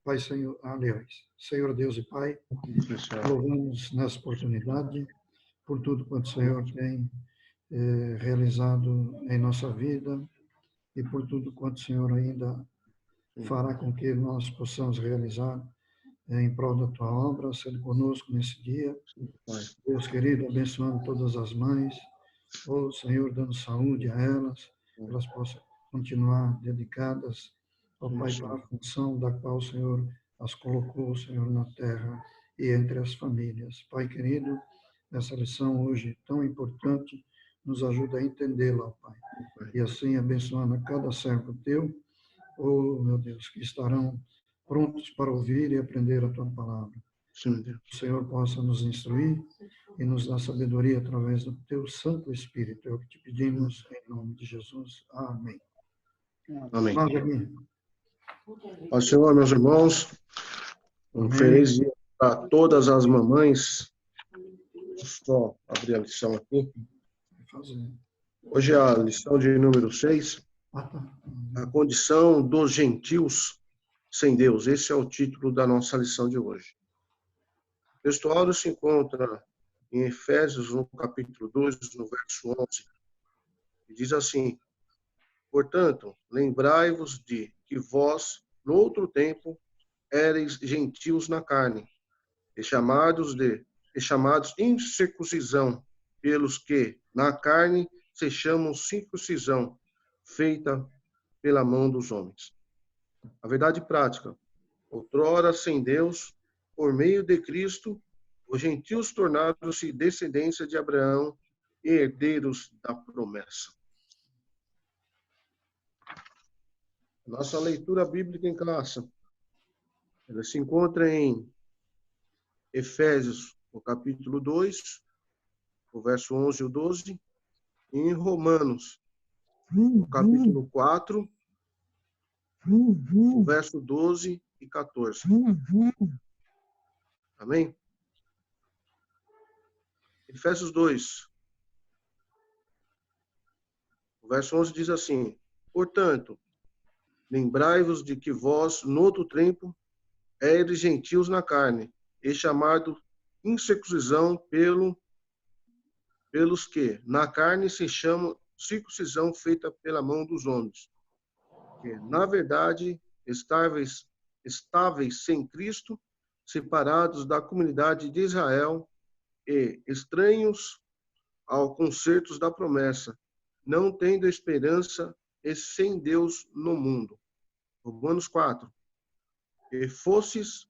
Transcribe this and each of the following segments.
Pai, Senhor, aliás, Senhor Deus e Pai, louvamos nessa oportunidade por tudo quanto o Senhor tem realizado em nossa vida e por tudo quanto o Senhor ainda fará com que nós possamos realizar em prol da tua obra, sendo conosco nesse dia. Deus querido, abençoando todas as mães, Senhor, dando saúde a elas, que elas possam continuar dedicadas ao Pai para a função da qual o Senhor as colocou, Senhor, na terra e entre as famílias. Pai querido, essa lição hoje tão importante, nos ajuda a entendê-la, Pai. E assim abençoando a cada servo teu, meu Deus, que estarão prontos para ouvir e aprender a tua palavra. Sim, Deus. O Senhor possa nos instruir e nos dar sabedoria através do teu Santo Espírito. É o que te pedimos em nome de Jesus. Amém. Amém. Amém. Ó Senhor, meus irmãos, um feliz dia para todas as mamães. Deixa eu só abrir a lição aqui. Hoje é a lição de número 6. A condição dos gentios sem Deus. Esse é o título da nossa lição de hoje. O texto áureo se encontra em Efésios, no capítulo 2, no verso 11. E diz assim: portanto, lembrai-vos de que vós, no outro tempo, éreis gentios na carne, e chamados incircuncisão, pelos que, na carne, se chamam circuncisão, feita pela mão dos homens. A verdade prática: outrora sem Deus, por meio de Cristo, os gentios tornaram-se descendência de Abraão e herdeiros da promessa. Nossa leitura bíblica em classe, ela se encontra em Efésios, o capítulo 2, o verso 11 e o 12, e em Romanos, o capítulo 4, o verso 12 e 14. Amém? Efésios 2, o verso 11 diz assim: portanto, lembrai-vos de que vós, no outro tempo, éreis gentios na carne, e chamado incircuncisão pelos que, na carne, se chamam circuncisão feita pela mão dos homens, que, na verdade, estáveis sem Cristo, separados da comunidade de Israel e estranhos ao concertos da promessa, não tendo esperança e sem Deus no mundo. Romanos 4. E fosses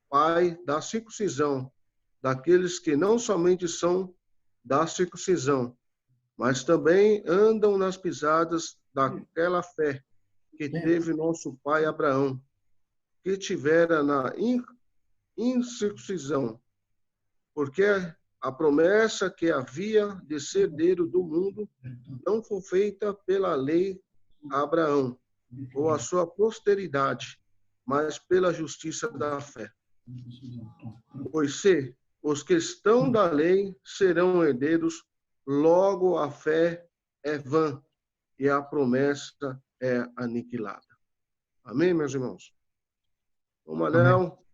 pai da circuncisão, daqueles que não somente são da circuncisão, mas também andam nas pisadas daquela fé que teve nosso pai Abraão, que tivera na incircuncisão, porque a promessa que havia de ser herdeiro do mundo não foi feita pela lei a Abraão, ou a sua posteridade, mas pela justiça da fé. Pois se os que estão da lei serão herdeiros, logo a fé é vã e a promessa é aniquilada. Amém, meus irmãos? Irmão Manel,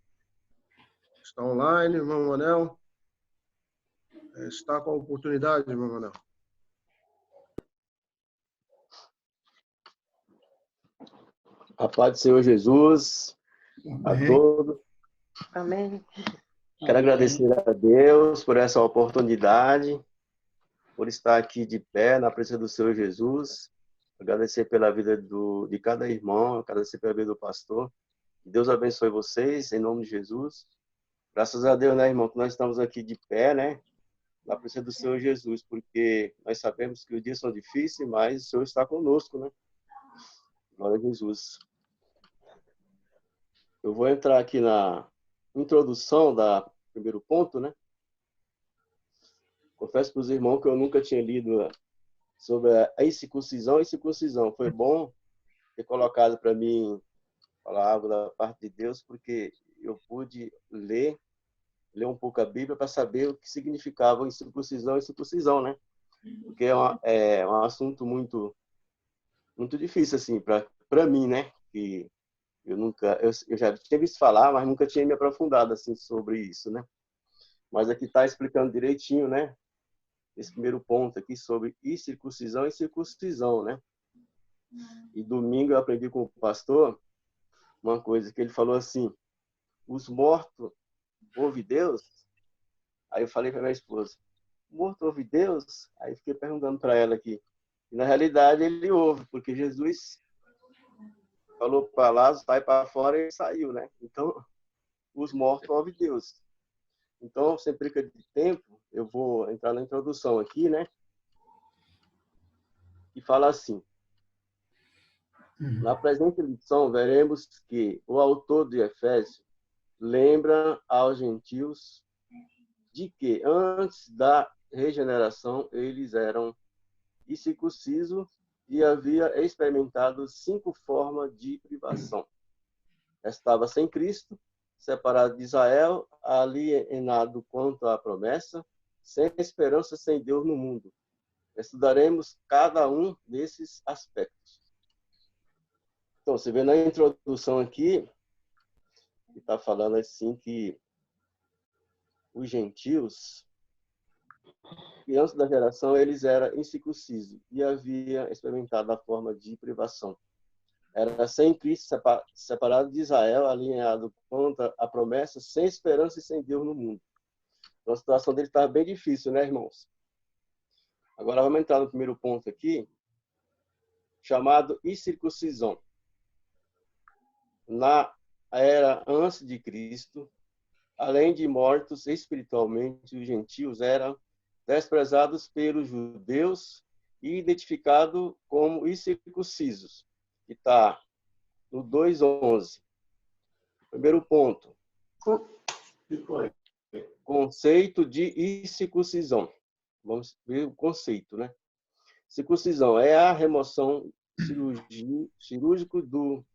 está online, irmão Manel. Está com a oportunidade, irmão Manel. A paz do Senhor Jesus a todos. Amém. Quero agradecer a Deus por essa oportunidade, por estar aqui de pé na presença do Senhor Jesus. Agradecer pela vida de cada irmão, agradecer pela vida do pastor. Que Deus abençoe vocês, em nome de Jesus. Graças a Deus, né, irmão, que nós estamos aqui de pé, né, na presença do Senhor Jesus, porque nós sabemos que os dias são difíceis, mas o Senhor está conosco, né? Glória a Jesus. Eu vou entrar aqui na introdução da primeiro ponto, né? Confesso para os irmãos que eu nunca tinha lido sobre a incircuncisão e circuncisão. Foi bom ter colocado para mim a palavra da parte de Deus, porque eu pude ler um pouco a Bíblia para saber o que significava incircuncisão e circuncisão, né? Porque é um assunto muito difícil, assim, para mim, né? Que Eu já tinha visto falar, mas nunca tinha me aprofundado assim sobre isso, né? Mas aqui está explicando direitinho, né? Esse primeiro ponto aqui sobre incircuncisão e circuncisão, né? E domingo eu aprendi com o pastor uma coisa que ele falou assim: os mortos ouvem Deus? Aí eu falei para minha esposa: morto ouve Deus? Aí fiquei perguntando para ela aqui. E na realidade ele ouve, porque Jesus falou para lá, sai para fora e saiu, né? Então, os mortos ouvem Deus. Então, sem perca de tempo, eu vou entrar na introdução aqui, né? E fala assim: na presente lição, veremos que o autor de Efésios lembra aos gentios de que antes da regeneração eles eram incircuncisos e havia experimentado 5 formas de privação. Estava sem Cristo, separado de Israel, alienado quanto à promessa, sem esperança, sem Deus no mundo. Estudaremos cada um desses aspectos. Então, você vê na introdução aqui, que está falando assim que os gentios, antes da geração, eles eram incircuncisos e havia experimentado a forma de privação. Era sem Cristo, separado de Israel, alinhado contra a promessa, sem esperança e sem Deus no mundo. Então, a situação dele estava bem difícil, né, irmãos? Agora vamos entrar no primeiro ponto aqui, chamado incircuncisão. Na era antes de Cristo, além de mortos espiritualmente, os gentios eram desprezados pelos judeus e identificados como incircuncisos, que está no 2:11. Primeiro ponto. Conceito de incircuncisão. Vamos ver o conceito, né? Circuncisão é a remoção cirúrgica do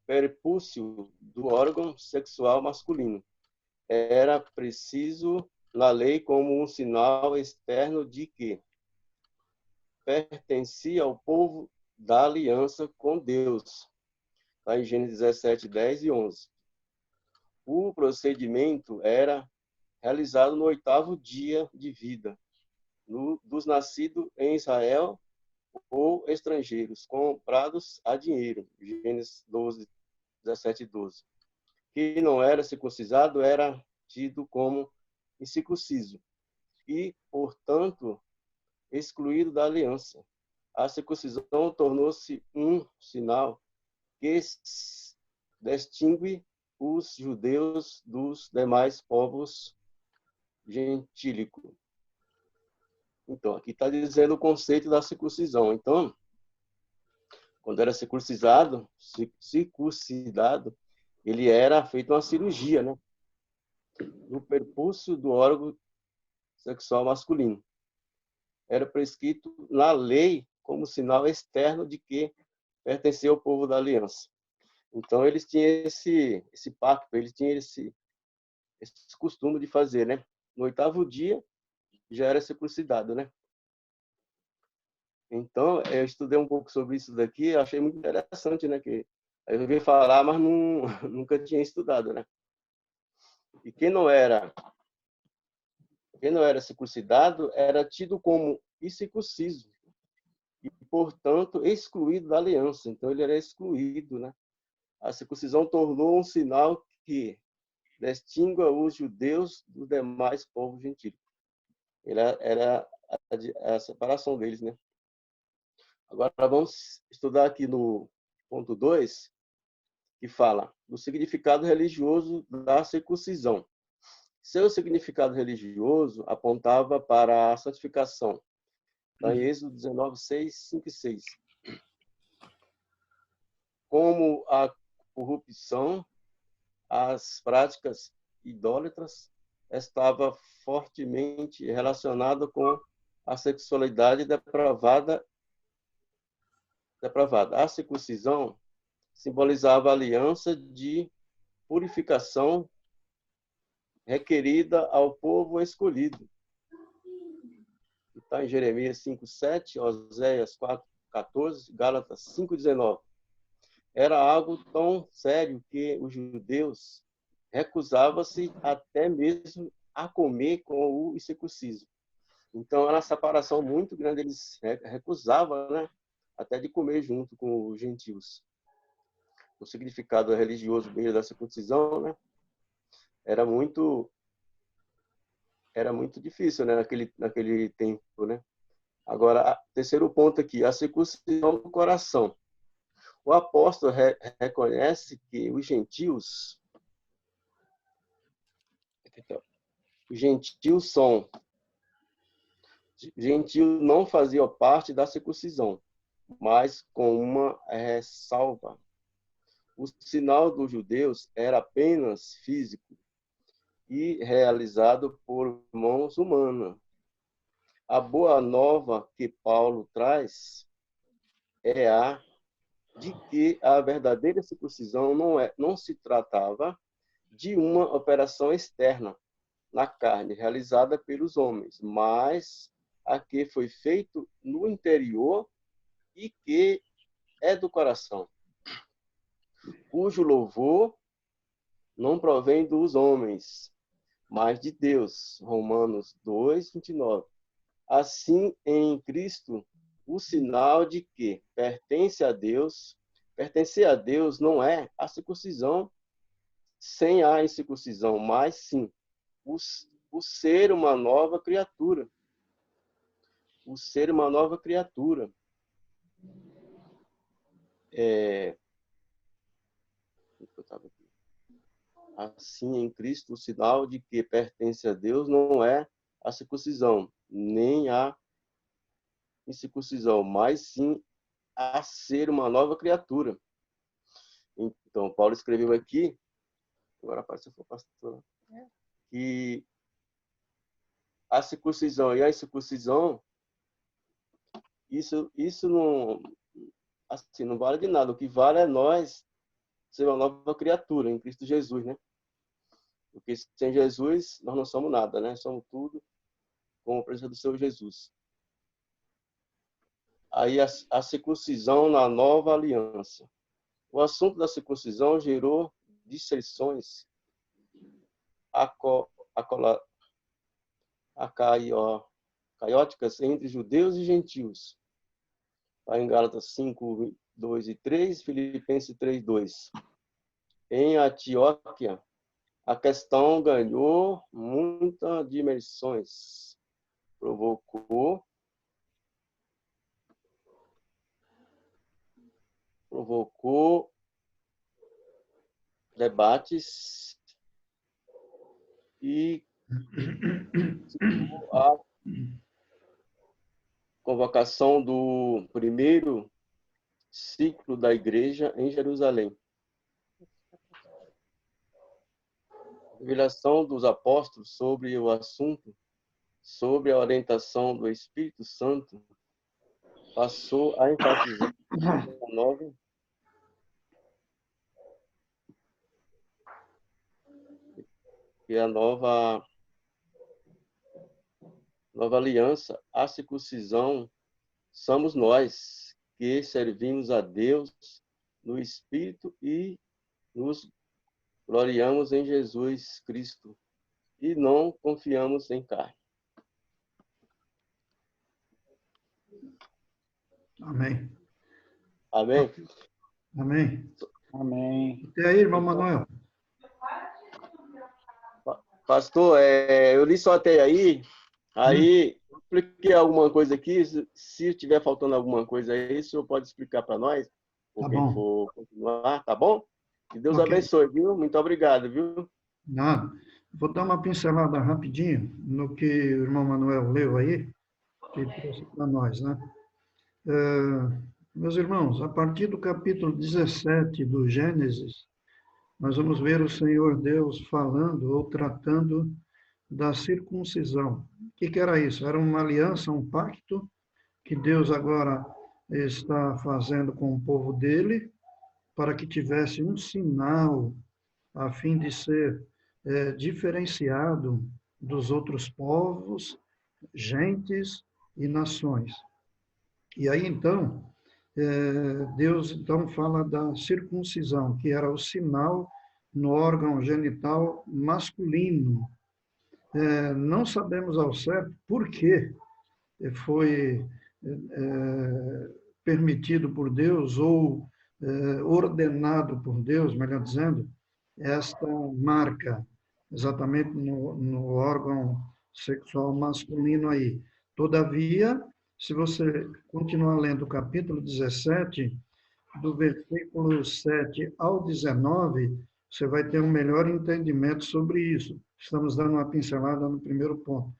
prepúcio do órgão sexual masculino. Era preciso na lei como um sinal externo de que pertencia ao povo da aliança com Deus. Está em Gênesis 17, 10 e 11. O procedimento era realizado no 8º dia de vida dos nascidos em Israel ou estrangeiros, comprados a dinheiro. Gênesis 12, 17 e 12. Quem não era circuncisado era tido como incircunciso e, portanto, excluído da aliança. A circuncisão tornou-se um sinal que distingue os judeus dos demais povos gentílicos. Então, aqui está dizendo o conceito da circuncisão. Então, quando era circuncidado, ele era feito uma cirurgia, né? No prepúcio do órgão sexual masculino. Era prescrito na lei como sinal externo de que pertencia ao povo da aliança. Então, eles tinham esse pacto, eles tinham esse costume de fazer, né? No 8º dia, já era circuncidado, né? Então, eu estudei um pouco sobre isso daqui, achei muito interessante, né? Que eu ouvi falar, mas nunca tinha estudado, né? E quem não era circuncidado era tido como incircunciso e, portanto, excluído da aliança. Então, ele era excluído, né? A circuncisão tornou um sinal que distingue os judeus dos demais povos gentílicos. Era a separação deles, né? Agora vamos estudar aqui no ponto 2, que fala do significado religioso da circuncisão. Seu significado religioso apontava para a santificação. Está em Êxodo 19, 6, 5 e 6. Como a corrupção, as práticas idólatras estava fortemente relacionado com a sexualidade depravada. A circuncisão simbolizava a aliança de purificação requerida ao povo escolhido. Está em Jeremias 5:7, Oséias 4:14, Gálatas 5:19. era algo tão sério que os judeus recusavam-se até mesmo a comer com o incircunciso. Então, era uma separação muito grande, eles recusavam, né, até de comer junto com os gentios. O significado religioso mesmo da circuncisão, né, era muito difícil, né, naquele tempo, né. Agora, terceiro ponto aqui, a circuncisão do coração. O apóstolo reconhece que os gentios não faziam parte da circuncisão, mas com uma ressalva. O sinal dos judeus era apenas físico e realizado por mãos humanas. A boa nova que Paulo traz é a de que a verdadeira circuncisão não se tratava de uma operação externa na carne, realizada pelos homens, mas a que foi feito no interior e que é do coração, cujo louvor não provém dos homens, mas de Deus. Romanos 2, 29. Assim, em Cristo, o sinal de que pertencer a Deus não é a circuncisão sem a incircuncisão, mas sim o ser uma nova criatura. O ser uma nova criatura. Assim, em Cristo, o sinal de que pertence a Deus não é a circuncisão, nem a incircuncisão, mas sim a ser uma nova criatura. Então, Paulo escreveu aqui, agora parece que for pastor, que a circuncisão e a incircuncisão, isso não, assim, não vale de nada. O que vale é nós ser uma nova criatura em Cristo Jesus, né? Porque sem Jesus nós não somos nada, né? Somos tudo com a presença do Senhor Jesus. Aí a circuncisão na nova aliança. O assunto da circuncisão gerou dissensões caióticas entre judeus e gentios. Está em Gálatas 5, 2 e 3, Filipenses 3, 2. Em Antioquia, a questão ganhou muitas dimensões. Provocou debates e a convocação do primeiro ciclo da igreja em Jerusalém. A revelação dos apóstolos sobre o assunto, sobre a orientação do Espírito Santo, passou a enfatizar a nova aliança, a circuncisão, somos nós que servimos a Deus no Espírito e nos gloriamos em Jesus Cristo e não confiamos em carne. Amém. Amém? Amém. Amém. E aí, irmão Manuel? Pastor, eu li só até aí expliquei alguma coisa aqui. Se estiver faltando alguma coisa aí, o senhor pode explicar para nós? Por quem for continuar, tá bom? Que Deus abençoe, viu? Muito obrigado, viu? Nada. Vou dar uma pincelada rapidinho no que o irmão Manuel leu aí, que trouxe para nós, né? Meus irmãos, a partir do capítulo 17 do Gênesis, nós vamos ver o Senhor Deus falando ou tratando da circuncisão. O que era isso? Era uma aliança, um pacto que Deus agora está fazendo com o povo dele para que tivesse um sinal a fim de ser diferenciado dos outros povos, gentes e nações. E aí, então, Deus então fala da circuncisão, que era o sinal no órgão genital masculino. Não sabemos ao certo por que foi permitido por Deus ou ordenado por Deus, melhor dizendo, esta marca exatamente no órgão sexual masculino aí. Todavia, se você continuar lendo o capítulo 17, do versículo 7 ao 19, você vai ter um melhor entendimento sobre isso. Estamos dando uma pincelada no primeiro ponto.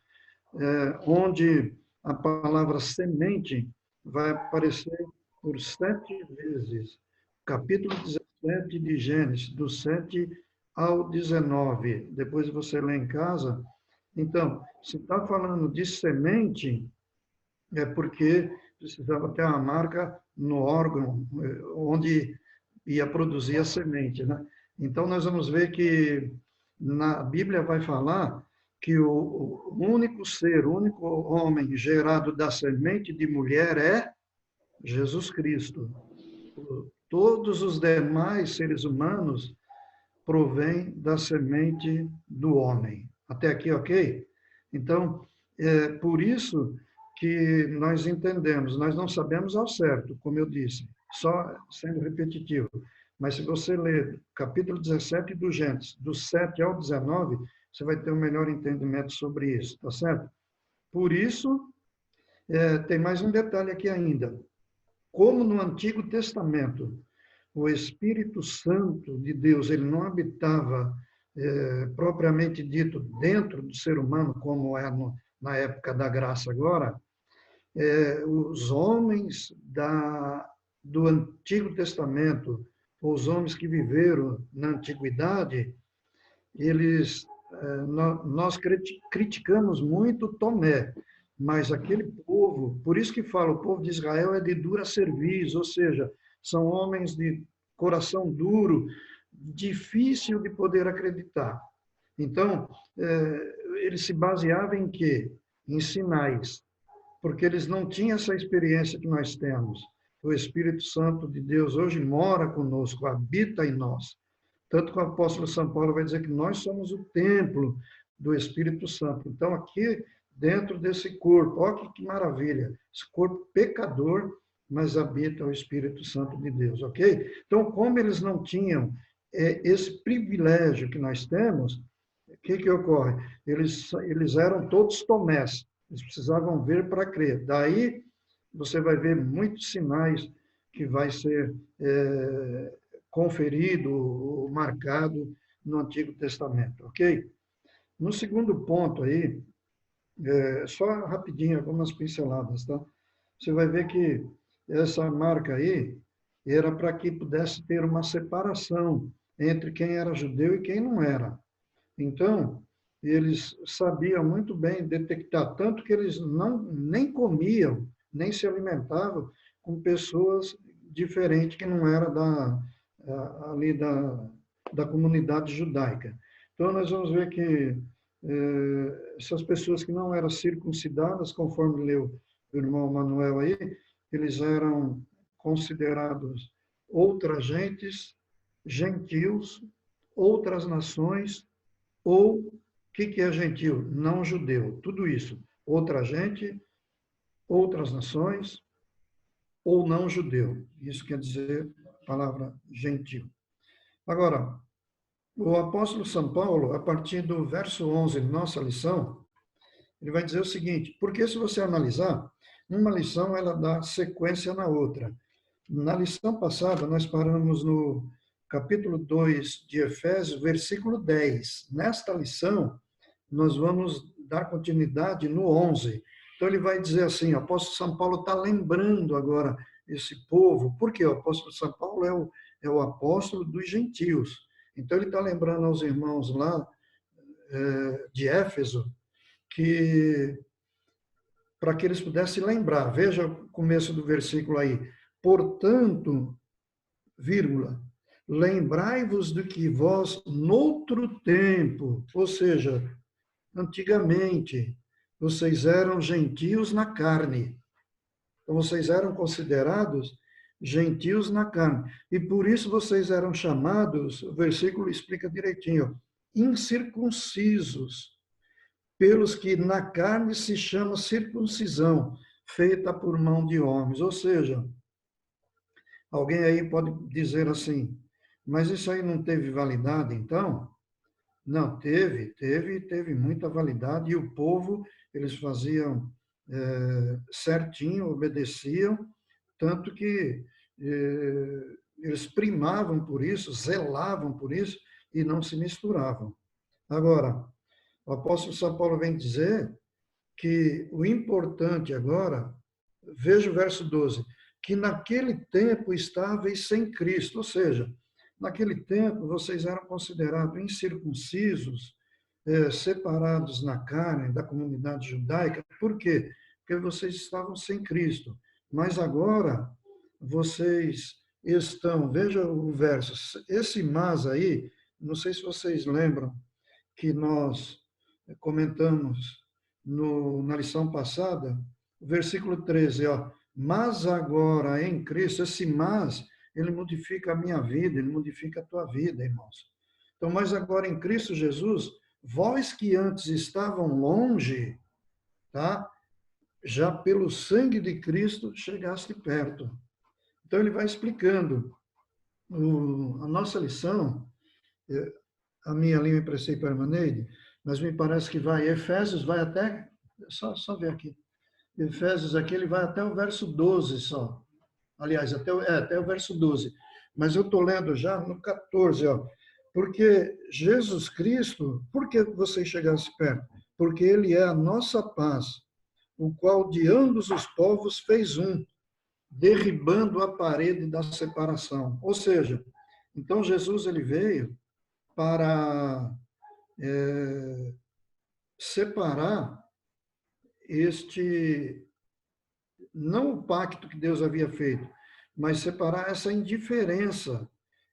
Onde a palavra semente vai aparecer por 7 vezes. Capítulo 17 de Gênesis, do 7 ao 19. Depois você lê em casa. Então, se está falando de semente, é porque precisava ter uma marca no órgão onde ia produzir a semente, né? Então, nós vamos ver que na Bíblia vai falar que o único ser, o único homem gerado da semente de mulher é Jesus Cristo. Todos os demais seres humanos provêm da semente do homem. Até aqui, ok? Então, por isso que nós entendemos, nós não sabemos ao certo, como eu disse, só sendo repetitivo, mas se você ler capítulo 17 do Gênesis, do 7 ao 19, você vai ter um melhor entendimento sobre isso, tá certo? Por isso, tem mais um detalhe aqui ainda. Como no Antigo Testamento, o Espírito Santo de Deus, ele não habitava propriamente dito dentro do ser humano, como é na época da graça agora, os homens do Antigo Testamento, os homens que viveram na antiguidade, nós criticamos muito Tomé, mas aquele povo, por isso que fala, o povo de Israel é de dura cerviz, ou seja, são homens de coração duro, difícil de poder acreditar. Então, eles se baseavam em quê? Em sinais, porque eles não tinham essa experiência que nós temos. O Espírito Santo de Deus hoje mora conosco, habita em nós. Tanto que o apóstolo São Paulo vai dizer que nós somos o templo do Espírito Santo. Então, aqui, dentro desse corpo, olha que maravilha, esse corpo pecador, mas habita o Espírito Santo de Deus, ok? Então, como eles não tinham esse privilégio que nós temos, o que ocorre? Eles eram todos Tomés, eles precisavam ver para crer. Daí, você vai ver muitos sinais que vai ser conferido, marcado no Antigo Testamento, ok? No segundo ponto aí, só rapidinho, algumas pinceladas, tá? Você vai ver que essa marca aí era para que pudesse ter uma separação entre quem era judeu e quem não era. Então, eles sabiam muito bem detectar, tanto que eles nem comiam, nem se alimentavam com pessoas diferentes que não eram ali da comunidade judaica. Então, nós vamos ver que essas pessoas que não eram circuncidadas, conforme leu o irmão Manuel aí, eles eram considerados outras gentes, gentios, outras nações, ou o que é gentil? Não judeu. Tudo isso. Outra gente, outras nações, ou não judeu. Isso quer dizer a palavra gentil. Agora, o apóstolo São Paulo, a partir do verso 11 de nossa lição, ele vai dizer o seguinte, porque se você analisar, uma lição ela dá sequência na outra. Na lição passada, nós paramos no capítulo 2 de Efésios, versículo 10. Nesta lição, nós vamos dar continuidade no 11. Então, ele vai dizer assim, o apóstolo São Paulo está lembrando agora esse povo, porque o apóstolo São Paulo é o apóstolo dos gentios. Então, ele está lembrando aos irmãos lá de Éfeso, que para que eles pudessem lembrar. Veja o começo do versículo aí. Portanto, vírgula, lembrai-vos de que vós, noutro tempo, ou seja, antigamente, vocês eram gentios na carne. Então, vocês eram considerados gentios na carne. E por isso vocês eram chamados, o versículo explica direitinho, incircuncisos, pelos que na carne se chama circuncisão, feita por mão de homens. Ou seja, alguém aí pode dizer assim, mas isso aí não teve validade, então? Não, teve muita validade, e o povo, eles faziam certinho, obedeciam, tanto que eles primavam por isso, zelavam por isso, e não se misturavam. Agora, o apóstolo São Paulo vem dizer que o importante agora, veja o verso 12, que naquele tempo estáveis sem Cristo, ou seja, naquele tempo vocês eram considerados incircuncisos, separados na carne da comunidade judaica. Por quê? Porque vocês estavam sem Cristo. Mas agora vocês estão, veja o verso, esse mas aí, não sei se vocês lembram que nós comentamos na lição passada, versículo 13, ó, mas agora em Cristo, esse mas, ele modifica a minha vida, ele modifica a tua vida, irmãos. Então, mas agora em Cristo Jesus, vós que antes estavam longe, tá? Já pelo sangue de Cristo chegaste perto. Então, ele vai explicando. A nossa lição, a minha língua emprestei para a irmã Neide, mas me parece que vai, Efésios vai até, só ver aqui, Efésios aqui, ele vai até o verso 12 só. Aliás, até o verso 12. Mas eu estou lendo já no 14, ó. Porque Jesus Cristo, por que vocês chegassem perto? Porque ele é a nossa paz, o qual de ambos os povos fez um, derribando a parede da separação. Ou seja, então Jesus ele veio para separar não o pacto que Deus havia feito, mas separar essa indiferença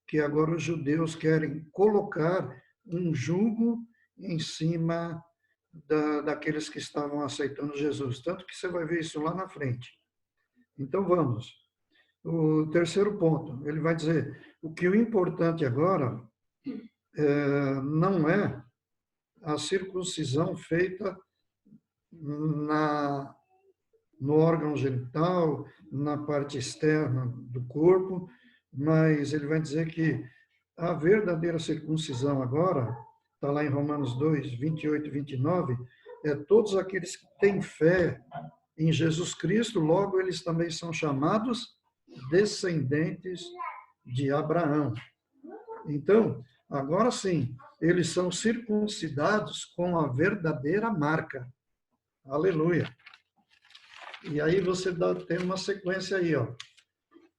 que agora os judeus querem colocar um jugo em cima daqueles que estavam aceitando Jesus. Tanto que você vai ver isso lá na frente. Então, vamos. O terceiro ponto, ele vai dizer, o que o importante agora não é a circuncisão feita no órgão genital, na parte externa do corpo, mas ele vai dizer que a verdadeira circuncisão agora, está lá em Romanos 2, 28 e 29, é todos aqueles que têm fé em Jesus Cristo, logo eles também são chamados descendentes de Abraão. Então, agora sim, eles são circuncidados com a verdadeira marca. Aleluia. E aí você tem uma sequência aí, ó.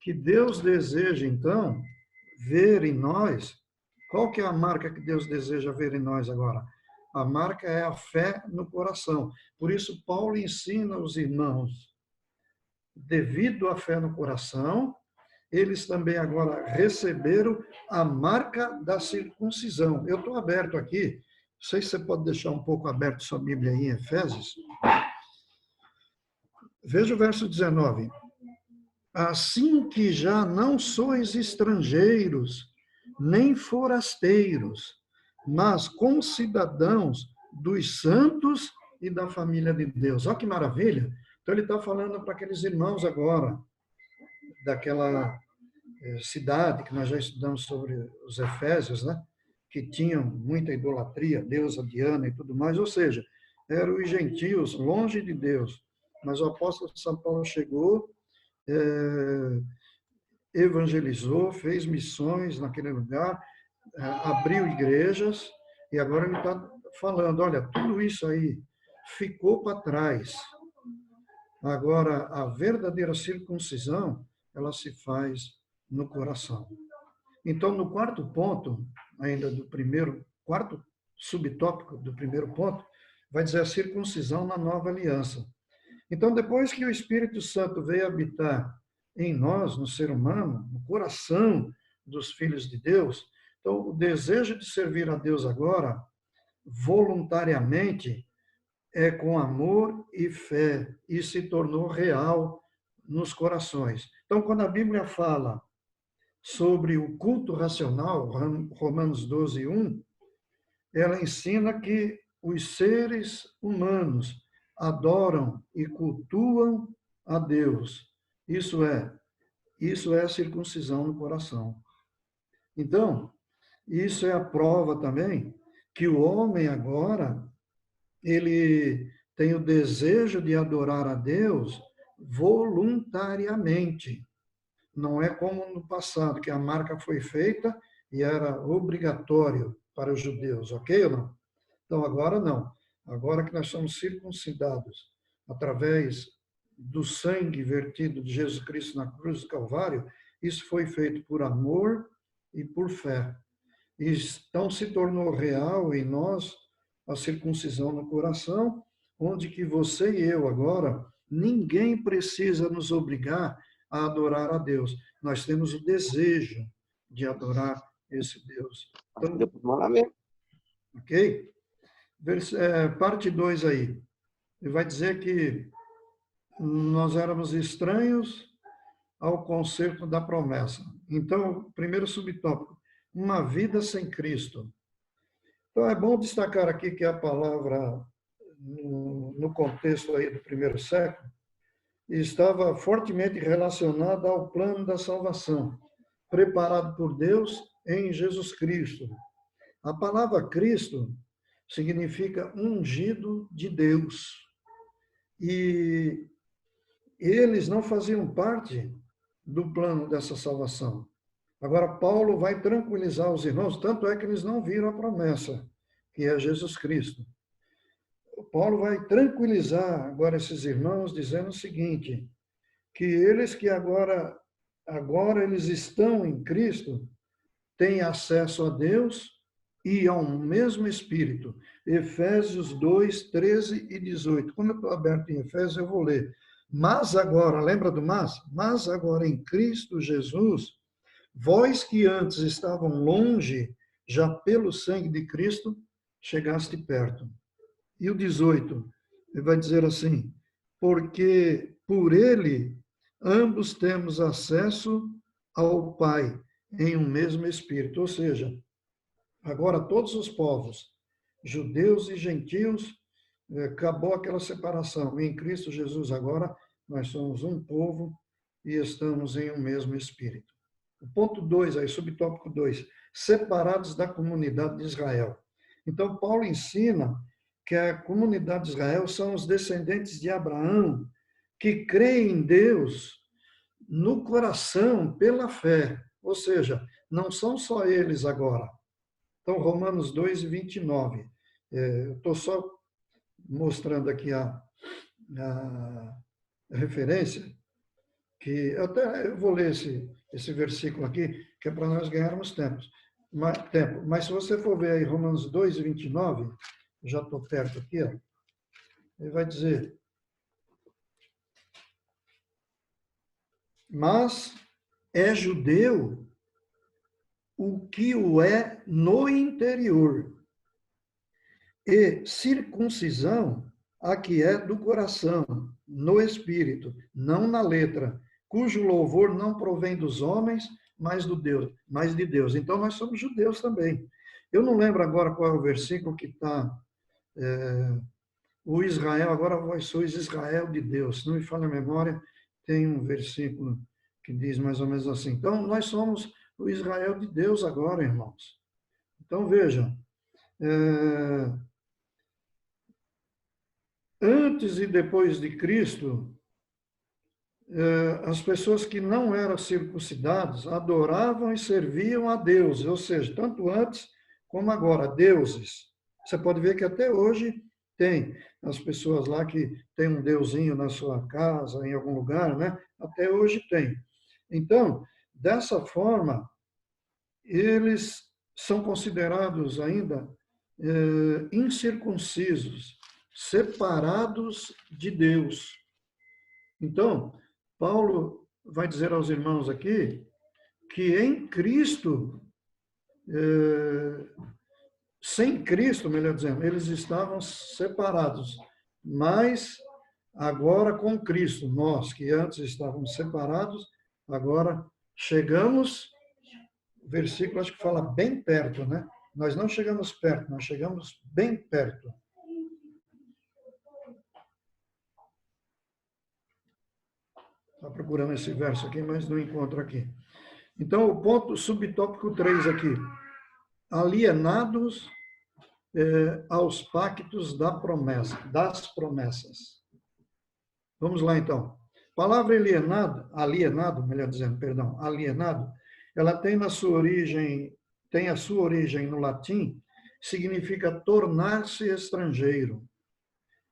Que Deus deseja, então, ver em nós. Qual que é a marca que Deus deseja ver em nós agora? A marca é a fé no coração. Por isso, Paulo ensina os irmãos, devido à fé no coração, eles também agora receberam a marca da circuncisão. Eu estou aberto aqui, não sei se você pode deixar um pouco aberto sua Bíblia aí em Efésios. Veja o verso 19. Assim que já não sois estrangeiros, nem forasteiros, mas concidadãos dos santos e da família de Deus. Olha que maravilha! Então ele está falando para aqueles irmãos agora, daquela cidade que nós já estudamos sobre os Efésios, né? Que tinham muita idolatria, deusa Diana e tudo mais, ou seja, eram os gentios longe de Deus. Mas o apóstolo São Paulo chegou, evangelizou, fez missões naquele lugar, abriu igrejas, e agora ele está falando, olha, tudo isso aí ficou para trás. Agora, a verdadeira circuncisão, ela se faz no coração. Então, no quarto ponto, ainda quarto subtópico do primeiro ponto, vai dizer a circuncisão na nova aliança. Então, depois que o Espírito Santo veio habitar em nós, no ser humano, no coração dos filhos de Deus, então o desejo de servir a Deus agora, voluntariamente, é com amor e fé, e se tornou real nos corações. Então, quando a Bíblia fala sobre o culto racional, Romanos 12, 1, ela ensina que os seres humanos adoram e cultuam a Deus. Isso é a circuncisão no coração. Então, isso é a prova também que o homem agora, ele tem o desejo de adorar a Deus voluntariamente. Não é como no passado, que a marca foi feita e era obrigatório para os judeus, ok ou não? Então, agora não. Agora que nós somos circuncidados através do sangue vertido de Jesus Cristo na cruz do Calvário, isso foi feito por amor e por fé. E então se tornou real em nós a circuncisão no coração, onde que você e eu agora, ninguém precisa nos obrigar a adorar a Deus. Nós temos o desejo de adorar esse Deus. Então, ok? Parte 2 aí. Ele vai dizer que nós éramos estranhos ao concerto da promessa. Então, primeiro subtópico, uma vida sem Cristo. Então, é bom destacar aqui que a palavra, no contexto aí do primeiro século, estava fortemente relacionada ao plano da salvação, preparado por Deus em Jesus Cristo. A palavra Cristo significa ungido de Deus. E eles não faziam parte do plano dessa salvação. Agora, Paulo vai tranquilizar os irmãos, tanto é que eles não viram a promessa, que é Jesus Cristo. Paulo vai tranquilizar agora esses irmãos, dizendo o seguinte, que eles que agora eles estão em Cristo, têm acesso a Deus e ao mesmo Espírito. Efésios 2, 13 e 18. Como eu estou aberto em Efésios, eu vou ler. Mas agora, lembra do mas? Mas agora em Cristo Jesus, vós que antes estavam longe, já pelo sangue de Cristo, chegaste perto. E o 18, ele vai dizer assim, porque por ele ambos temos acesso ao Pai em um mesmo Espírito. Ou seja, agora todos os povos, judeus e gentios, acabou aquela separação. Em Cristo Jesus agora nós somos um povo e estamos em um mesmo Espírito. O ponto 2, aí, subtópico 2, separados da comunidade de Israel. Então, Paulo ensina que a comunidade de Israel são os descendentes de Abraão, que creem em Deus no coração, pela fé. Ou seja, não são só eles agora. Então, Romanos 2, 29. Eu estou só mostrando aqui a referência, que até eu vou ler esse versículo aqui, que é para nós ganharmos tempo. Mas se você for ver aí Romanos 2, 29, já estou perto aqui, ó, ele vai dizer, mas é judeu o que o é no interior, e circuncisão a que é do coração, no espírito, não na letra, cujo louvor não provém dos homens, mas de Deus. Então, nós somos judeus também. Eu não lembro agora qual é o versículo que está, o Israel, agora vós sois Israel de Deus. Se não me falha a memória, tem um versículo que diz mais ou menos assim. Então, nós somos o Israel de Deus agora, irmãos. Então, vejam, antes e depois de Cristo, as pessoas que não eram circuncidadas adoravam e serviam a Deus, ou seja, tanto antes como agora, deuses. Você pode ver que até hoje tem as pessoas lá que tem um deusinho na sua casa, em algum lugar, né? Até hoje tem. Então, dessa forma, eles são considerados ainda incircuncisos, separados de Deus. Então, Paulo vai dizer aos irmãos aqui que em Cristo, sem Cristo, melhor dizendo, eles estavam separados, mas agora com Cristo, nós que antes estávamos separados, Agora, chegamos, o versículo acho que fala bem perto, né? Nós não chegamos perto, nós chegamos bem perto. Está procurando esse verso aqui, mas não encontro aqui. Então, o ponto subtópico 3 aqui. Alienados aos pactos das promessas. Vamos lá, então. A palavra alienado, melhor dizendo, perdão, alienado, ela tem a sua origem no latim, significa tornar-se estrangeiro.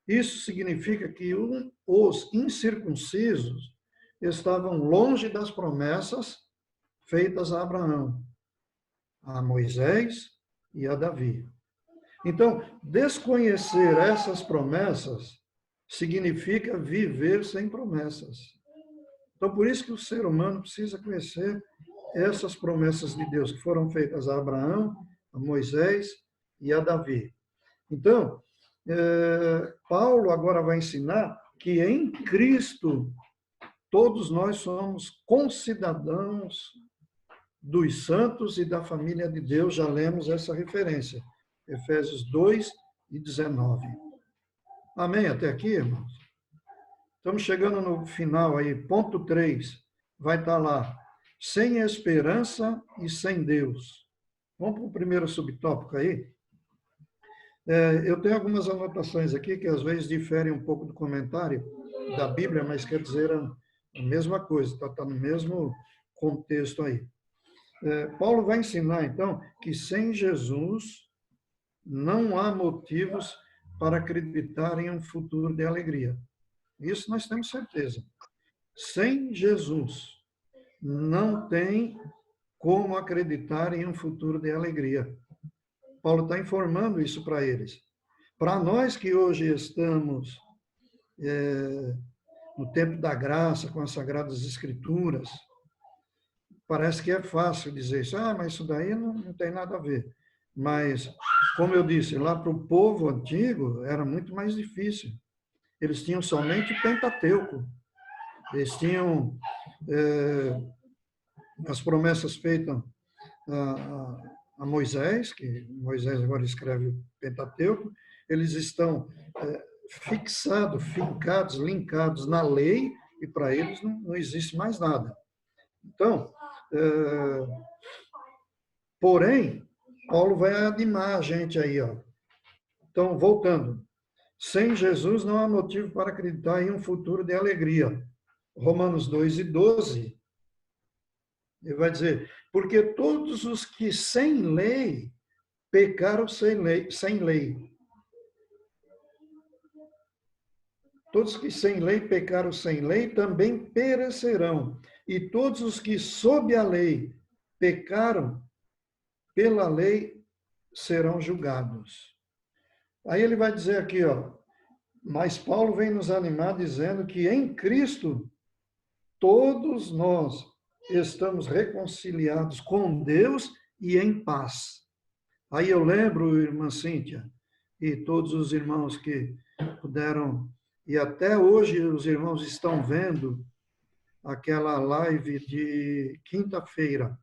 Isso significa que os incircuncisos estavam longe das promessas feitas a Abraão, a Moisés e a Davi. Então, desconhecer essas promessas significa viver sem promessas. Então, por isso que o ser humano precisa conhecer essas promessas de Deus que foram feitas a Abraão, a Moisés e a Davi. Então, Paulo agora vai ensinar que em Cristo todos nós somos concidadãos dos santos e da família de Deus. Já lemos essa referência. Efésios 2 e 19. Amém? Até aqui, irmãos? Estamos chegando no final aí. Ponto 3. Vai estar lá. Sem esperança e sem Deus. Vamos para o primeiro subtópico aí. Eu tenho algumas anotações aqui que às vezes diferem um pouco do comentário da Bíblia, mas quer dizer a mesma coisa, está no mesmo contexto aí. Paulo vai ensinar, então, que sem Jesus não há motivos para acreditar em um futuro de alegria. Isso nós temos certeza. Sem Jesus, não tem como acreditar em um futuro de alegria. Paulo está informando isso para eles. Para nós que hoje estamos no tempo da graça, com as Sagradas Escrituras, parece que é fácil dizer isso. Mas isso daí não tem nada a ver. Mas, como eu disse, lá para o povo antigo era muito mais difícil. Eles tinham somente o Pentateuco. Eles tinham as promessas feitas a Moisés, que Moisés agora escreve o Pentateuco. Eles estão fincados, linkados na lei, e para eles não existe mais nada. Então, porém, Paulo vai animar a gente aí, ó. Então, voltando. Sem Jesus não há motivo para acreditar em um futuro de alegria. Romanos 2 e 12, ele vai dizer, porque todos os que sem lei pecaram sem lei. Todos que sem lei pecaram sem lei também perecerão. E todos os que sob a lei pecaram pela lei serão julgados. Aí ele vai dizer aqui, ó, mas Paulo vem nos animar dizendo que em Cristo todos nós estamos reconciliados com Deus e em paz. Aí eu lembro, irmã Cíntia, e todos os irmãos que puderam, e até hoje os irmãos estão vendo aquela live de quinta-feira.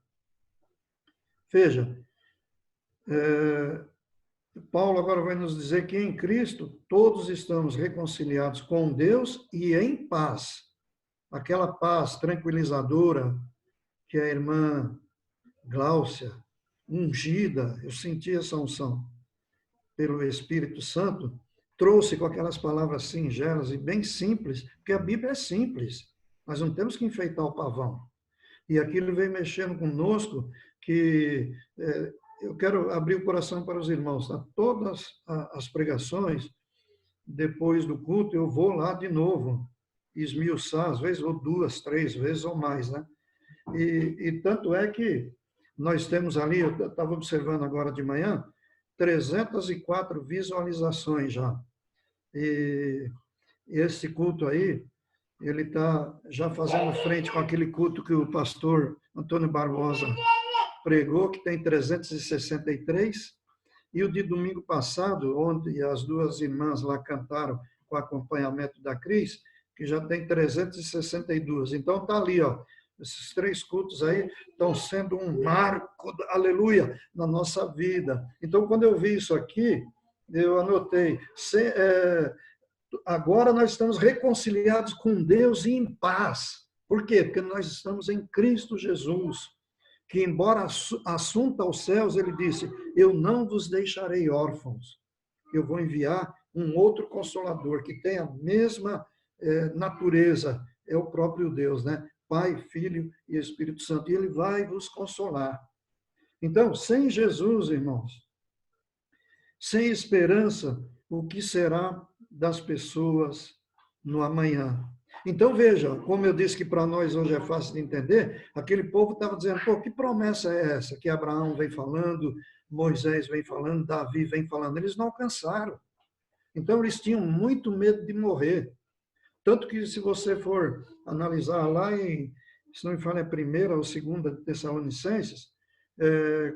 Veja, Paulo agora vai nos dizer que em Cristo todos estamos reconciliados com Deus e em paz. Aquela paz tranquilizadora que a irmã Gláucia, ungida, eu senti essa unção pelo Espírito Santo, trouxe com aquelas palavras singelas e bem simples, porque a Bíblia é simples. Nós não temos que enfeitar o pavão. E aquilo vem mexendo conosco, que eu quero abrir o coração para os irmãos. Tá? Todas as pregações, depois do culto, eu vou lá de novo, esmiuçar, às vezes vou 2, 3 vezes ou mais, né? E tanto é que nós temos ali, eu estava observando agora de manhã, 304 visualizações já. E esse culto aí, ele está já fazendo frente com aquele culto que o pastor Antônio Barbosa pregou, que tem 363, e o de domingo passado, onde as duas irmãs lá cantaram com acompanhamento da Cris, que já tem 362. Então, está ali, ó, Esses 3 cultos aí estão sendo um marco, aleluia, na nossa vida. Então, quando eu vi isso aqui, eu anotei, agora nós estamos reconciliados com Deus e em paz. Por quê? Porque nós estamos em Cristo Jesus, que embora assunto aos céus, ele disse, eu não vos deixarei órfãos. Eu vou enviar um outro Consolador, que tem a mesma natureza, é o próprio Deus, né? Pai, Filho e Espírito Santo, e ele vai vos consolar. Então, sem Jesus, irmãos, sem esperança, o que será das pessoas no amanhã? Então, veja, como eu disse que para nós hoje é fácil de entender, aquele povo estava dizendo, pô, que promessa é essa que Abraão vem falando, Moisés vem falando, Davi vem falando? Eles não alcançaram. Então, eles tinham muito medo de morrer. Tanto que, se você for analisar lá em, se não me falha, é 1ª ou 2ª Tessalonicenses,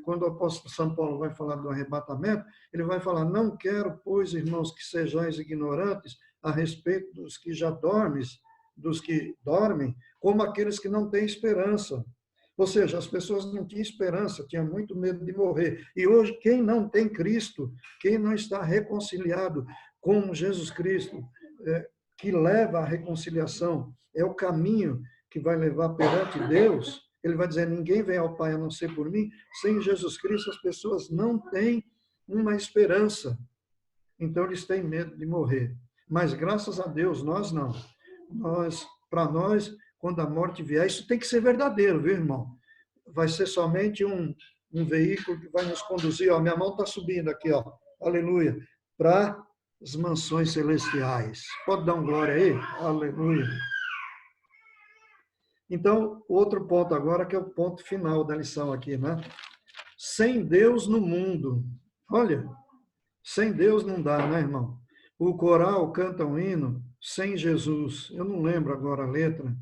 quando o apóstolo São Paulo vai falar do arrebatamento, ele vai falar, não quero, pois, irmãos, que sejais ignorantes a respeito dos que já dos que dormem, como aqueles que não têm esperança. Ou seja, as pessoas não tinham esperança, tinham muito medo de morrer. E hoje, quem não tem Cristo, quem não está reconciliado com Jesus Cristo, que leva à reconciliação, é o caminho que vai levar perante Deus, ele vai dizer, ninguém vem ao Pai a não ser por mim. Sem Jesus Cristo, as pessoas não têm uma esperança. Então, eles têm medo de morrer. Mas, graças a Deus, nós não. Para nós, quando a morte vier, isso tem que ser verdadeiro, viu, irmão? Vai ser somente um veículo que vai nos conduzir, ó, minha mão está subindo aqui, ó, aleluia, para as mansões celestiais. Pode dar um glória aí? Aleluia. Então, outro ponto agora, que é o ponto final da lição aqui, né? Sem Deus no mundo. Olha, sem Deus não dá, né, irmão? O coral canta um hino, sem Jesus. Eu não lembro agora a letra,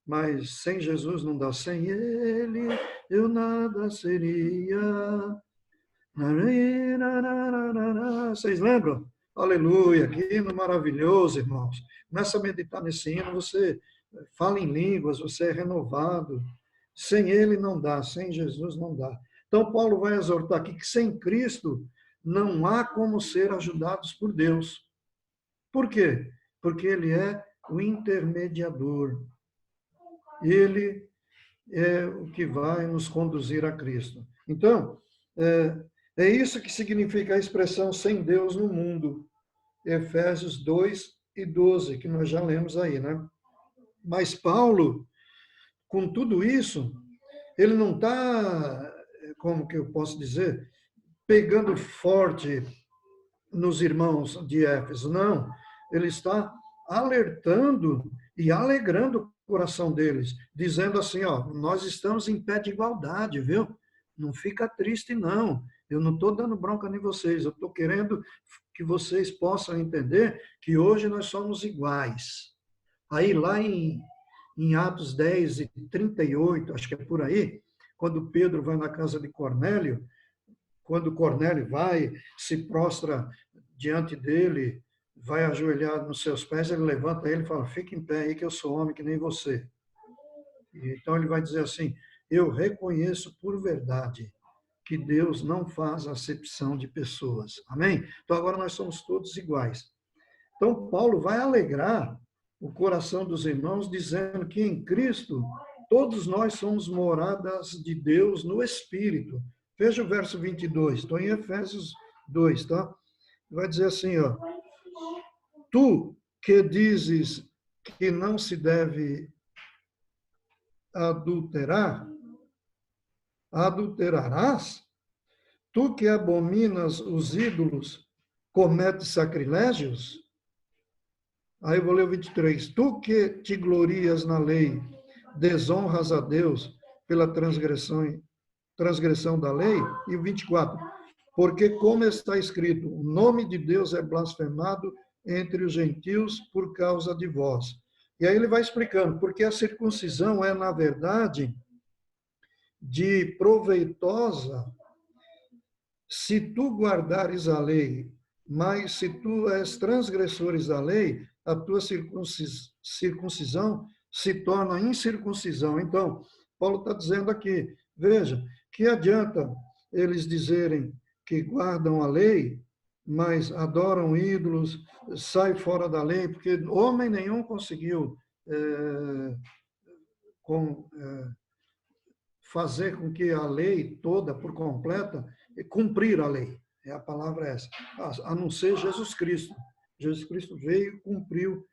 mas sem Jesus não dá. Sem Ele eu nada seria. Vocês lembram? Aleluia, que hino maravilhoso, irmãos. Começa a meditar nesse hino, você fala em línguas, você é renovado. Sem Ele não dá, sem Jesus não dá. Então, Paulo vai exortar aqui que sem Cristo não há como ser ajudados por Deus. Por quê? Porque Ele é o intermediador. Ele é o que vai nos conduzir a Cristo. Então, é isso que significa a expressão sem Deus no mundo. Efésios 2:12, que nós já lemos aí, né? Mas Paulo, com tudo isso, ele não está, como que eu posso dizer, pegando forte nos irmãos de Éfeso, não. Ele está alertando e alegrando o coração deles, dizendo assim, ó, nós estamos em pé de igualdade, viu? Não fica triste, não. Eu não estou dando bronca em vocês, eu estou querendo que vocês possam entender que hoje nós somos iguais. Aí lá em Atos 10:38, acho que é por aí, quando Pedro vai na casa de Cornélio, quando Cornélio vai, se prostra diante dele, vai ajoelhar nos seus pés, ele levanta ele e fala, fica em pé aí que eu sou homem que nem você. Então ele vai dizer assim, eu reconheço por verdade que Deus não faz acepção de pessoas. Amém? Então agora nós somos todos iguais. Então Paulo vai alegrar o coração dos irmãos, dizendo que em Cristo todos nós somos moradas de Deus no Espírito. Veja o verso 22, estou em Efésios 2, tá? Vai dizer assim, ó, tu que dizes que não se deve adulterar, adulterarás? Tu que abominas os ídolos, cometes sacrilégios? Aí eu vou ler o 23. Tu que te glorias na lei, desonras a Deus pela transgressão da lei? E o 24. Porque como está escrito, o nome de Deus é blasfemado entre os gentios por causa de vós. E aí ele vai explicando, porque a circuncisão é, na verdade, de proveitosa se tu guardares a lei, mas se tu és transgressores da lei, a tua circuncisão se torna incircuncisão. Então, Paulo está dizendo aqui, veja, que adianta eles dizerem que guardam a lei, mas adoram ídolos, saem fora da lei, porque homem nenhum conseguiu fazer com que a lei toda, por completa, cumprir a lei. A palavra é essa. A não ser Jesus Cristo. Jesus Cristo veio e cumpriu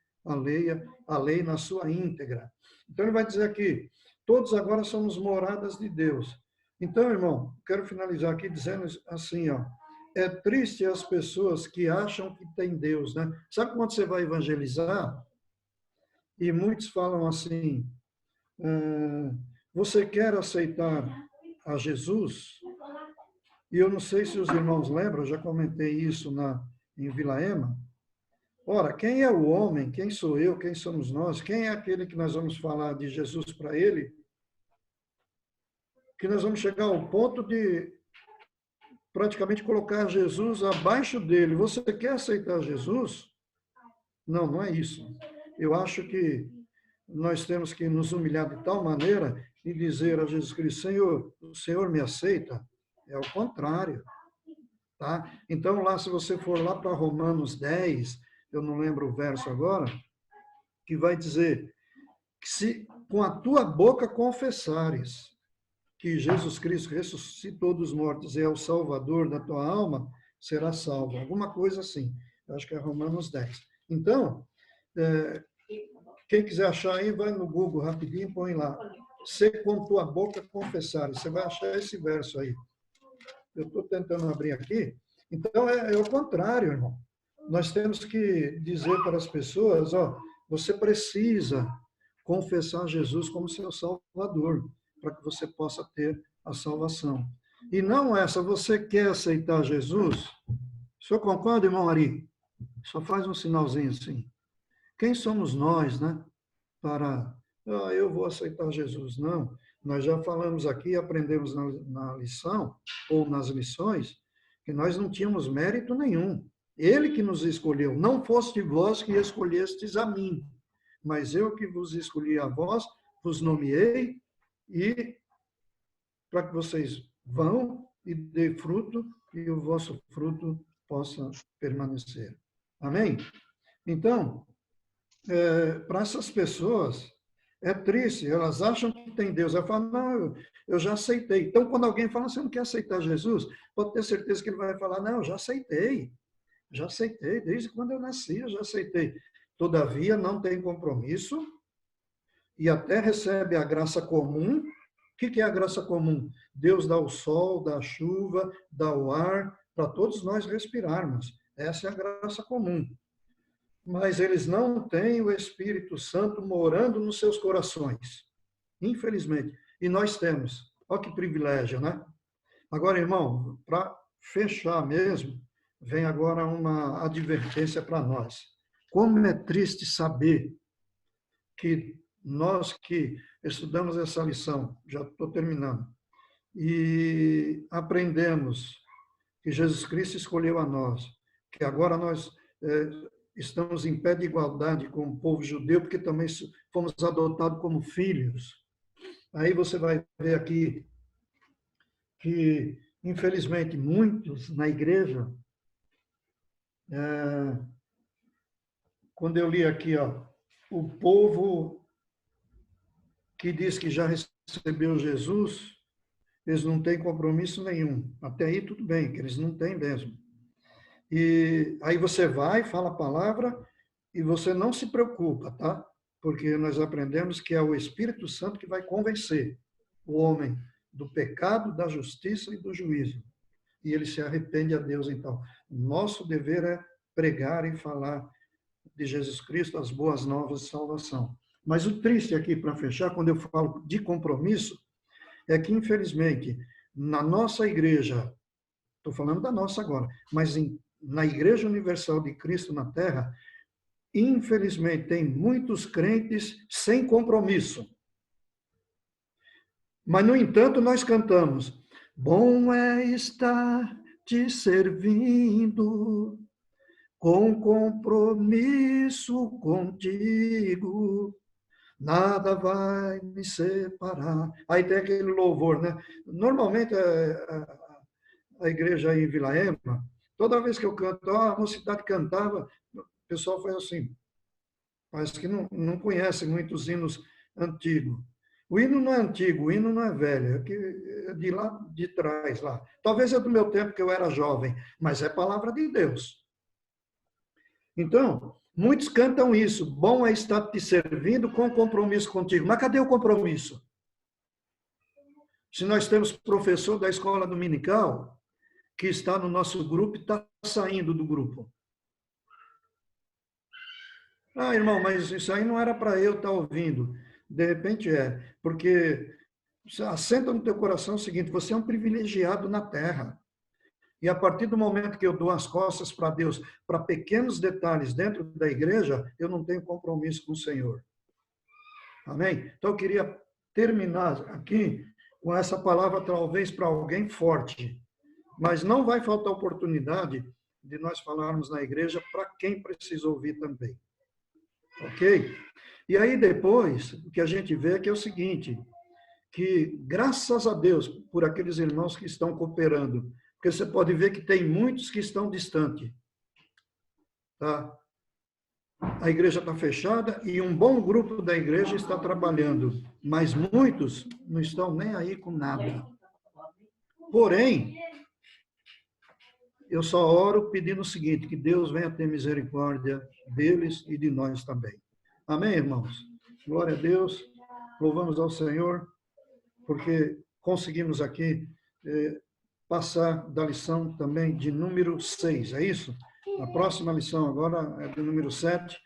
a lei na sua íntegra. Então, ele vai dizer aqui, todos agora somos moradas de Deus. Então, irmão, quero finalizar aqui dizendo assim, ó, é triste as pessoas que acham que tem Deus, né? Sabe quando você vai evangelizar e muitos falam assim, você quer aceitar a Jesus? E eu não sei se os irmãos lembram, eu já comentei isso em Vila Ema. Ora, quem é o homem? Quem sou eu? Quem somos nós? Quem é aquele que nós vamos falar de Jesus para ele? Que nós vamos chegar ao ponto de praticamente colocar Jesus abaixo dele. Você quer aceitar Jesus? Não, não é isso. Eu acho que nós temos que nos humilhar de tal maneira e dizer a Jesus Cristo, Senhor, o Senhor me aceita? É o contrário. Tá? Então, lá, se você for lá para Romanos 10, eu não lembro o verso agora, que vai dizer que se com a tua boca confessares que Jesus Cristo ressuscitou dos mortos e é o Salvador da tua alma, será salvo. Alguma coisa assim. Eu acho que é Romanos 10. Então, quem quiser achar aí, vai no Google rapidinho e põe lá. Se com tua boca confessares. Você vai achar esse verso aí. Eu estou tentando abrir aqui. Então, é o contrário, irmão. Nós temos que dizer para as pessoas, ó, você precisa confessar Jesus como seu Salvador, para que você possa ter a salvação. E não essa, você quer aceitar Jesus? O senhor concorda, irmão Ari? Só faz um sinalzinho assim. Quem somos nós, né? Para, eu vou aceitar Jesus. Não, nós já falamos aqui, aprendemos na lição, ou nas lições, que nós não tínhamos mérito nenhum. Ele que nos escolheu. Não foste vós que escolhestes a mim, mas eu que vos escolhi a vós, vos nomeei, e para que vocês vão e dê fruto, e o vosso fruto possa permanecer. Amém? Então, para essas pessoas, é triste, elas acham que tem Deus. Elas falam, não, eu já aceitei. Então, quando alguém fala, você não quer aceitar Jesus? Pode ter certeza que ele vai falar, não, eu já aceitei, desde quando eu nasci, eu já aceitei. Todavia, não tem compromisso e até recebe a graça comum. O que é a graça comum? Deus dá o sol, dá a chuva, dá o ar, para todos nós respirarmos. Essa é a graça comum. Mas eles não têm o Espírito Santo morando nos seus corações. Infelizmente. E nós temos. Olha que privilégio, né? Agora, irmão, para fechar mesmo, vem agora uma advertência para nós. Como é triste saber que nós que estudamos essa lição, já estou terminando, e aprendemos que Jesus Cristo escolheu a nós, que agora nós estamos em pé de igualdade com o povo judeu, porque também fomos adotados como filhos. Aí você vai ver aqui que, infelizmente, muitos na igreja, quando eu li aqui, ó, o povo que diz que já recebeu Jesus, eles não têm compromisso nenhum. Até aí tudo bem, que eles não têm mesmo. E aí você vai, fala a palavra e você não se preocupa, tá? Porque nós aprendemos que é o Espírito Santo que vai convencer o homem do pecado, da justiça e do juízo. E ele se arrepende a Deus, então. Nosso dever é pregar e falar de Jesus Cristo, as boas novas de salvação. Mas o triste aqui, para fechar, quando eu falo de compromisso, é que, infelizmente, na nossa igreja, estou falando da nossa agora, mas na Igreja Universal de Cristo na Terra, infelizmente, tem muitos crentes sem compromisso. Mas, no entanto, nós cantamos, bom é estar te servindo, com compromisso contigo, Nada vai me separar. Aí tem aquele louvor, né? Normalmente a igreja aí em Vila Ema, toda vez que eu canto, a mocidade cantava, o pessoal faz assim, parece que não conhece muitos hinos antigos. O hino não é antigo, o hino não é velho, é de lá de trás lá. Talvez é do meu tempo que eu era jovem, mas é palavra de Deus. Então, muitos cantam isso. Bom é estar te servindo com compromisso contigo. Mas cadê o compromisso? Se nós temos professor da escola dominical que está no nosso grupo e está saindo do grupo. Ah, irmão, mas isso aí não era para eu estar ouvindo. De repente é, porque assenta no teu coração o seguinte, você é um privilegiado na terra. E a partir do momento que eu dou as costas para Deus, para pequenos detalhes dentro da igreja, eu não tenho compromisso com o Senhor. Amém? Então eu queria terminar aqui com essa palavra, talvez para alguém forte. Mas não vai faltar oportunidade de nós falarmos na igreja para quem precisa ouvir também. Ok? E aí depois, o que a gente vê é que é o seguinte, que graças a Deus por aqueles irmãos que estão cooperando, porque você pode ver que tem muitos que estão distantes. Tá? A igreja está fechada e um bom grupo da igreja está trabalhando, mas muitos não estão nem aí com nada. Porém, eu só oro pedindo o seguinte, que Deus venha ter misericórdia deles e de nós também. Amém, irmãos? Glória a Deus. Louvamos ao Senhor, porque conseguimos aqui passar da lição também de número 6, é isso? A próxima lição agora é do número 7.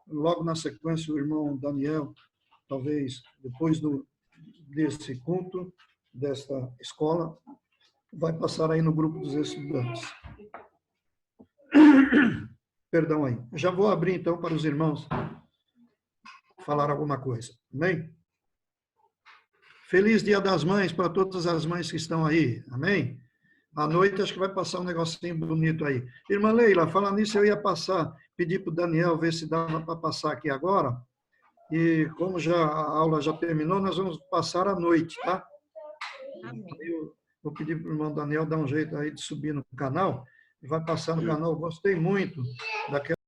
Logo na sequência, o irmão Daniel, talvez depois desse culto, desta escola, vai passar aí no grupo dos estudantes. Perdão aí. Já vou abrir, então, para os irmãos falar alguma coisa. Amém? Feliz Dia das Mães para todas as mães que estão aí. Amém? À noite, acho que vai passar um negocinho bonito aí. Irmã Leila, falando nisso, eu ia pedir para o Daniel ver se dava para passar aqui agora. E como a aula já terminou, nós vamos passar à noite, tá? Eu vou pedir para o irmão Daniel dar um jeito aí de subir no canal. E vai passar no canal. Eu gostei muito daquela